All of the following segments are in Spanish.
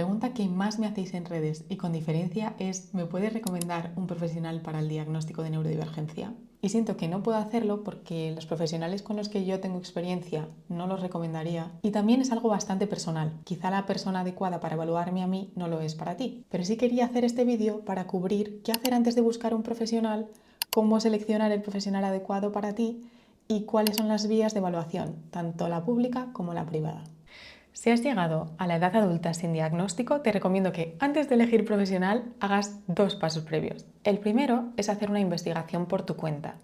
pregunta que más me hacéis en redes y con diferencia es ¿me puedes recomendar un profesional para el diagnóstico de neurodivergencia? Y siento que no puedo hacerlo porque los profesionales con los que yo tengo experiencia no los recomendaría y también es algo bastante personal. Quizá la persona adecuada para evaluarme a mí no lo es para ti, pero sí quería hacer este vídeo para cubrir qué hacer antes de buscar un profesional, cómo seleccionar el profesional adecuado para ti y cuáles son las vías de evaluación, tanto la pública como la privada. Si has llegado a la edad adulta sin diagnóstico, te recomiendo que antes de elegir profesional hagas dos pasos previos. El primero es hacer una investigación por tu cuenta,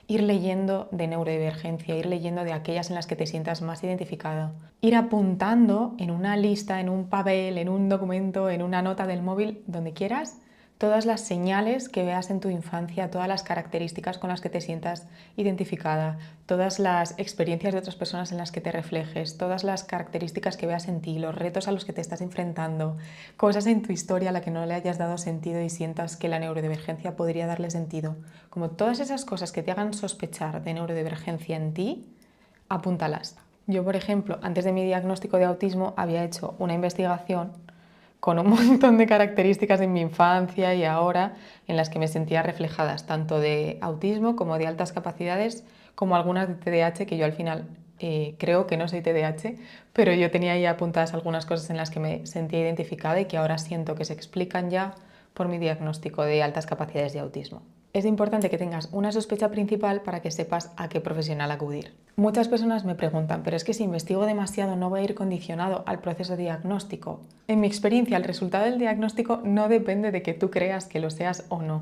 ir leyendo de neurodivergencia, ir leyendo de aquellas en las que te sientas más identificado, ir apuntando en una lista, en un papel, en un documento, en una nota del móvil, donde quieras, todas las señales que veas en tu infancia, todas las características con las que te sientas identificada, todas las experiencias de otras personas en las que te reflejes, todas las características que veas en ti, los retos a los que te estás enfrentando, cosas en tu historia a la que no le hayas dado sentido y sientas que la neurodivergencia podría darle sentido. Como todas esas cosas que te hagan sospechar de neurodivergencia en ti, apúntalas. Yo, por ejemplo, antes de mi diagnóstico de autismo había hecho una investigación con un montón de características en mi infancia y ahora en las que me sentía reflejadas, tanto de autismo como de altas capacidades, como algunas de TDAH, que yo al final creo que no soy TDAH, pero yo tenía ahí apuntadas algunas cosas en las que me sentía identificada y que ahora siento que se explican ya por mi diagnóstico de altas capacidades de autismo. Es importante que tengas una sospecha principal para que sepas a qué profesional acudir. Muchas personas me preguntan, pero es que si investigo demasiado no voy a ir condicionado al proceso diagnóstico. En mi experiencia, el resultado del diagnóstico no depende de que tú creas que lo seas o no.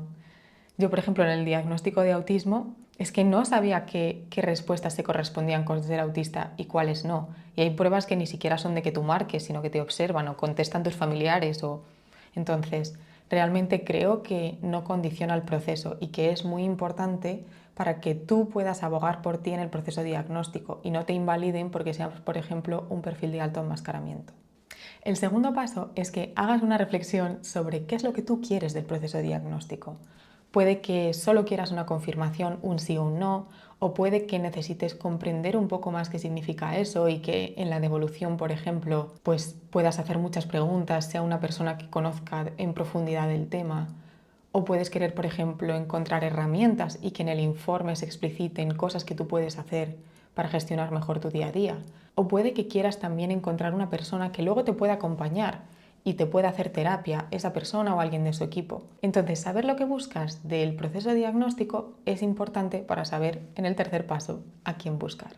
Yo, por ejemplo, en el diagnóstico de autismo, es que no sabía qué respuestas se correspondían con ser autista y cuáles no. Y hay pruebas que ni siquiera son de que tú marques, sino que te observan o contestan tus familiares. Entonces, realmente creo que no condiciona el proceso y que es muy importante para que tú puedas abogar por ti en el proceso diagnóstico y no te invaliden porque seas, por ejemplo, un perfil de alto enmascaramiento. El segundo paso es que hagas una reflexión sobre qué es lo que tú quieres del proceso diagnóstico. Puede que solo quieras una confirmación, un sí o un no, o puede que necesites comprender un poco más qué significa eso y que en la devolución, por ejemplo, pues puedas hacer muchas preguntas, sea una persona que conozca en profundidad el tema. O puedes querer, por ejemplo, encontrar herramientas y que en el informe se expliciten cosas que tú puedes hacer para gestionar mejor tu día a día. O puede que quieras también encontrar una persona que luego te pueda acompañar y te pueda hacer terapia, esa persona o alguien de su equipo. Entonces, saber lo que buscas del proceso diagnóstico es importante para saber, en el tercer paso, a quién buscar.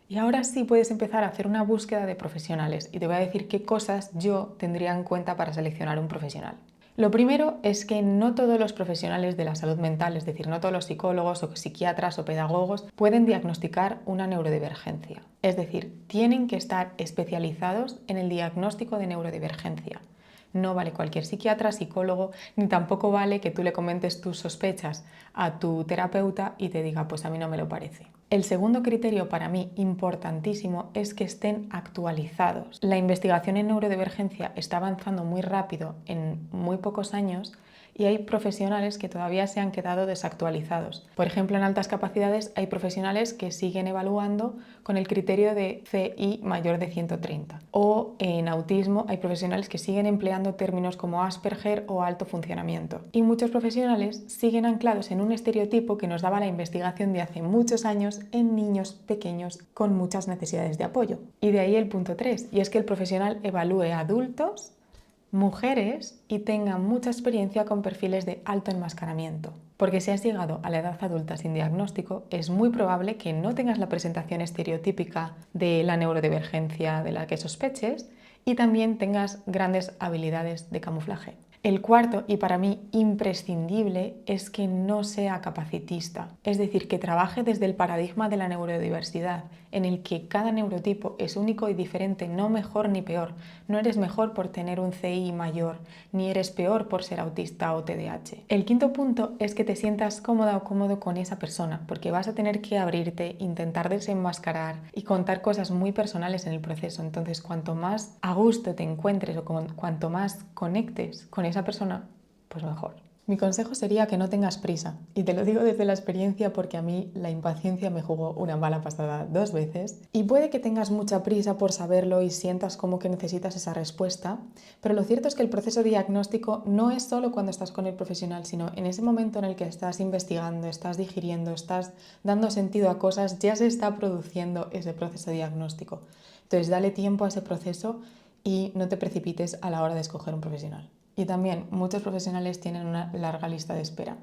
Y ahora sí puedes empezar a hacer una búsqueda de profesionales y te voy a decir qué cosas yo tendría en cuenta para seleccionar un profesional. Lo primero es que no todos los profesionales de la salud mental, es decir, no todos los psicólogos o psiquiatras o pedagogos pueden diagnosticar una neurodivergencia. Es decir, tienen que estar especializados en el diagnóstico de neurodivergencia. No vale cualquier psiquiatra, psicólogo, ni tampoco vale que tú le comentes tus sospechas a tu terapeuta y te diga, pues a mí no me lo parece. El segundo criterio para mí importantísimo es que estén actualizados. La investigación en neurodivergencia está avanzando muy rápido en muy pocos años y hay profesionales que todavía se han quedado desactualizados. Por ejemplo, en altas capacidades hay profesionales que siguen evaluando con el criterio de CI mayor de 130. O en autismo hay profesionales que siguen empleando términos como Asperger o alto funcionamiento. Y muchos profesionales siguen anclados en un estereotipo que nos daba la investigación de hace muchos años en niños pequeños con muchas necesidades de apoyo. Y de ahí el punto 3, y es que el profesional evalúe a adultos, mujeres y tengan mucha experiencia con perfiles de alto enmascaramiento. Porque si has llegado a la edad adulta sin diagnóstico, es muy probable que no tengas la presentación estereotípica de la neurodivergencia de la que sospeches y también tengas grandes habilidades de camuflaje. El cuarto, y para mí imprescindible, es que no sea capacitista, es decir, que trabaje desde el paradigma de la neurodiversidad, en el que cada neurotipo es único y diferente, no mejor ni peor. No eres mejor por tener un CI mayor, ni eres peor por ser autista o TDAH. El quinto punto es que te sientas cómoda o cómodo con esa persona, porque vas a tener que abrirte, intentar desenmascarar y contar cosas muy personales en el proceso. Entonces, cuanto más a gusto te encuentres o cuanto más conectes con esa persona, pues mejor. Mi consejo sería que no tengas prisa, y te lo digo desde la experiencia porque a mí la impaciencia me jugó una mala pasada 2 veces, y puede que tengas mucha prisa por saberlo y sientas como que necesitas esa respuesta, pero lo cierto es que el proceso diagnóstico no es solo cuando estás con el profesional, sino en ese momento en el que estás investigando, estás digiriendo, estás dando sentido a cosas, ya se está produciendo ese proceso diagnóstico. Entonces dale tiempo a ese proceso y no te precipites a la hora de escoger un profesional. Y también muchos profesionales tienen una larga lista de espera,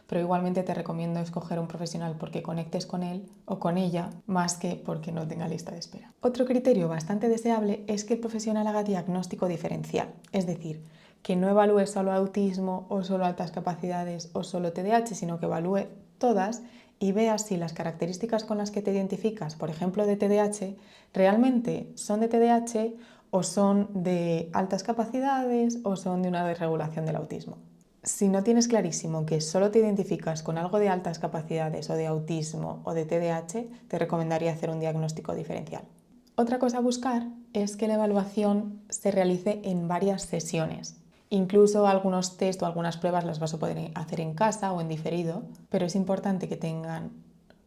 pero igualmente te recomiendo escoger un profesional porque conectes con él o con ella más que porque no tenga lista de espera. Otro criterio bastante deseable es que el profesional haga diagnóstico diferencial, es decir, que no evalúe solo autismo o solo altas capacidades o solo TDAH, sino que evalúe todas y veas si las características con las que te identificas, por ejemplo de TDAH, realmente son de TDAH o son de altas capacidades o son de una desregulación del autismo. Si no tienes clarísimo que solo te identificas con algo de altas capacidades o de autismo o de TDAH, te recomendaría hacer un diagnóstico diferencial. Otra cosa a buscar es que la evaluación se realice en varias sesiones. Incluso algunos test o algunas pruebas las vas a poder hacer en casa o en diferido, pero es importante que tengan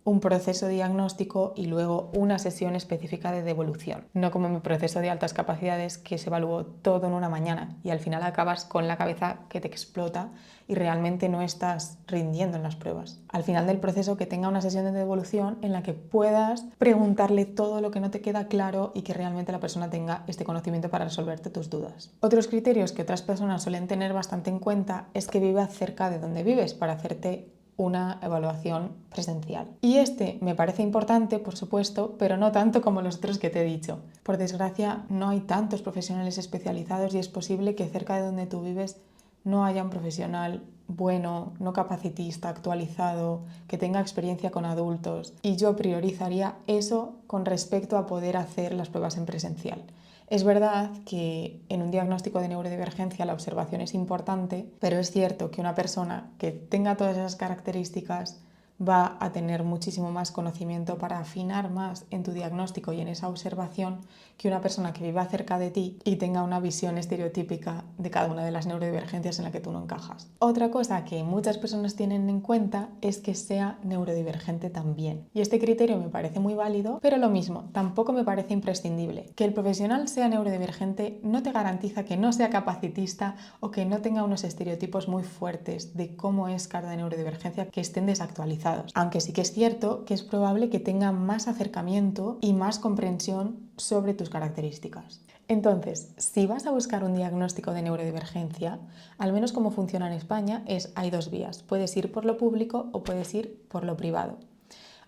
un proceso diagnóstico y luego una sesión específica de devolución. No como mi proceso de altas capacidades que se evaluó todo en una mañana y al final acabas con la cabeza que te explota y realmente no estás rindiendo en las pruebas. Al final del proceso que tenga una sesión de devolución en la que puedas preguntarle todo lo que no te queda claro y que realmente la persona tenga este conocimiento para resolverte tus dudas. Otros criterios que otras personas suelen tener bastante en cuenta es que viva cerca de donde vives para hacerte una evaluación presencial. Y este me parece importante, por supuesto, pero no tanto como los otros que te he dicho. Por desgracia, no hay tantos profesionales especializados y es posible que cerca de donde tú vives no haya un profesional bueno, no capacitista, actualizado, que tenga experiencia con adultos. Y yo priorizaría eso con respecto a poder hacer las pruebas en presencial. Es verdad que en un diagnóstico de neurodivergencia la observación es importante, pero es cierto que una persona que tenga todas esas características va a tener muchísimo más conocimiento para afinar más en tu diagnóstico y en esa observación que una persona que viva cerca de ti y tenga una visión estereotípica de cada una de las neurodivergencias en la que tú no encajas. Otra cosa que muchas personas tienen en cuenta es que sea neurodivergente también. Y este criterio me parece muy válido, pero lo mismo, tampoco me parece imprescindible. Que el profesional sea neurodivergente no te garantiza que no sea capacitista o que no tenga unos estereotipos muy fuertes de cómo es cada neurodivergencia que estén desactualizados. Aunque sí que es cierto que es probable que tenga más acercamiento y más comprensión sobre tus características. Entonces, si vas a buscar un diagnóstico de neurodivergencia, al menos como funciona en España, hay 2 vías. Puedes ir por lo público o puedes ir por lo privado.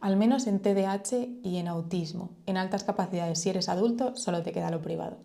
Al menos en TDAH y en autismo. En altas capacidades, si eres adulto, solo te queda lo privado.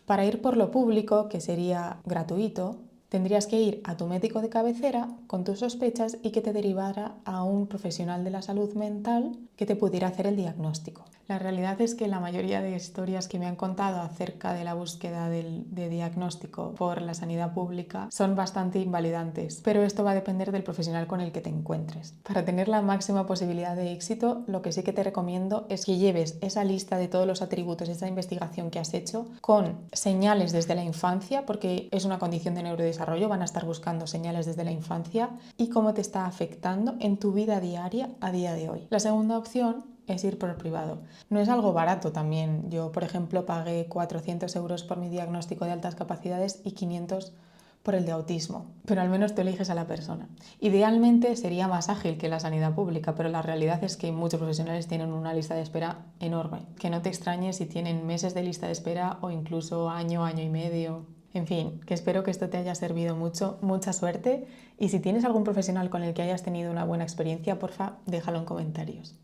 Para ir por lo público, que sería gratuito, tendrías que ir a tu médico de cabecera con tus sospechas y que te derivara a un profesional de la salud mental que te pudiera hacer el diagnóstico. La realidad es que la mayoría de historias que me han contado acerca de la búsqueda de diagnóstico por la sanidad pública son bastante invalidantes, pero esto va a depender del profesional con el que te encuentres. Para tener la máxima posibilidad de éxito, lo que sí que te recomiendo es que lleves esa lista de todos los atributos, esa investigación que has hecho, con señales desde la infancia, porque es una condición de neurodesarrollo, van a estar buscando señales desde la infancia y cómo te está afectando en tu vida diaria a día de hoy. La segunda opción es ir por el privado. No es algo barato también. Yo, por ejemplo, pagué 400 euros por mi diagnóstico de altas capacidades y 500 por el de autismo, pero al menos te eliges a la persona. Idealmente sería más ágil que la sanidad pública, pero la realidad es que muchos profesionales tienen una lista de espera enorme. Que no te extrañes si tienen meses de lista de espera o incluso año, año y medio. En fin, que espero que esto te haya servido mucho, mucha suerte, y si tienes algún profesional con el que hayas tenido una buena experiencia, porfa, déjalo en comentarios.